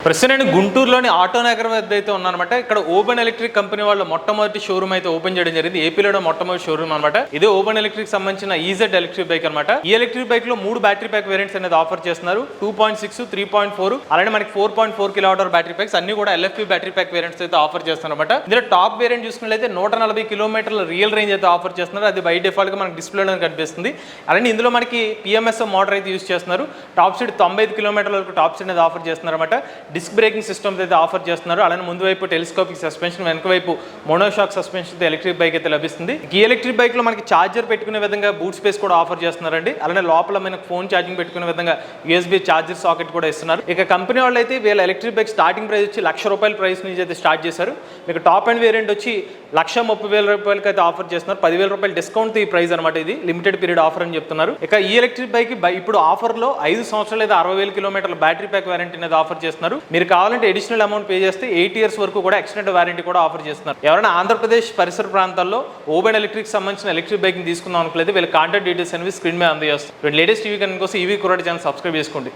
ప్రస్తుతం గుంటూరులోని ఆటో నగర్ వద్ద అయితే ఉన్నానమాట. ఇక్కడ ఓపెన్ ఎలక్ట్రిక్ కంపెనీ వాళ్ళు మొట్టమొదటి షోరూమ్ అయితే ఓపెన్ చేయడం జరిగింది. ఏపీలో మొట్టమొదటి షోరూమ్ అనమాట. ఇదే ఓపెన్ ఎలక్ట్రిక్ సంబంధించిన ఈజెడ్ ఎలక్ట్రిక్ బైక్ అనమాట. ఈ ఎలక్ట్రిక్ బైక్ లో 3 బ్యాటరీ ప్యాక్ వేరియంట్స్ అనేది ఆఫర్ చేస్తున్నారు. 2.6, 3.4 అలానే మనకి 4.4 కిలోవాట్ బ్యాటరీ ప్యాక్స్ అన్ని కూడా ఎల్ఎఫ్పి బ్యాటరీ ప్యాక్ వేరియంట్స్ అయితే ఆఫర్ చేస్తున్నారు అనమాట. ఇందులో టాప్ వేరియంట్ చూసుకున్నట్లయితే 140 కిలోమీటర్ల రియల్ రేంజ్ అయితే ఆఫర్ చేస్తున్నారు. అది బై డిఫాల్ట్ గా మనకి డిస్ప్లేలో కనిపిస్తుంది. అలానే ఇందులో మనకి పిఎంఎస్ మోటార్ అయితే యూస్ చేస్తున్నారు. టాప్ స్పీడ్ 95 కిలోమీటర్ల వరకు టాప్ స్పీడ్ అనేది ఆఫర్ చేస్తున్నారు అనమాట. డిస్క్ బ్రేకింగ్ సిస్టమ్ అయితే ఆఫర్ చేస్తున్నారు. అలానే ముందు వైపు టెలిస్కోపిక్ సస్పెన్షన్, వెనక వైపు మోనోషాక్ సస్పెన్షన్ ఎలక్ట్రిక్ బైక్ అయితే లభిస్తుంది. ఈ ఎలక్ట్రిక్ బైక్ లో మనకి చార్జర్ పెట్టుకునే విధంగా బూట్ స్పేస్ కూడా ఆఫర్ చేస్తున్నారండి. అలానే లోపల మనకి ఫోన్ ఛార్జింగ్ పెట్టుకునే విధంగా యూఎస్బీ చార్జర్ సాకెట్ కూడా ఇస్తున్నారు. ఇక కంపెనీ వాళ్ళు అయితే వీళ్ళ ఎలక్ట్రిక్ బైక్ స్టార్టింగ్ ప్రైస్ వచ్చి ₹1,00,000 ప్రైస్ నుంచి అయితే స్టార్ట్ చేశారు. మీకు టాప్ అండ్ వేరియంట్ వచ్చి ₹1,30,000 అయితే ఆఫర్ చేస్తున్నారు. ₹10,000 డిస్కౌంట్ ఈ ప్రైస్ అనమాట. ఇది లిమిటెడ్ పీరియడ్ ఆఫర్ అని చెప్తున్నారు. ఇక ఈ ఎలక్ట్రిక్ బైక్ ఇప్పుడు ఆఫర్ లో 5 సంవత్సరాలు లేదా 60,000 కిలోమీటర్ల బ్యాటరీ ప్యాక్ వారంటీ అనేది ఆఫర్ చేస్తున్నారు. మీరు కావాలంటే అడిషనల్ అమౌంట్ పే చేస్తే 8 ఇయర్స్ వరకు కూడా ఎక్స్టెండెడ్ వారంటీ కూడా ఆఫర్ చేస్తున్నారు. ఎవరైనా ఆంధ్రప్రదేశ్ పరిసర ప్రాంతాల్లో ఓపెన్ ఎలక్ట్రిక్ సంబంధించిన ఎలక్ట్రిక్ బైక్ తీసుకుందాం అనుకోలేదు, వీళ్ళ కాంటాక్ట్ డీటెయిల్స్ అనేవి స్క్రీన్ మీద అందజేస్తారు. లేటెస్ట్ టీవీ కనుక కోసం ఈవీ కుర్రాడి ఛానల్ సబ్స్క్రైబ్ చేసుకోండి.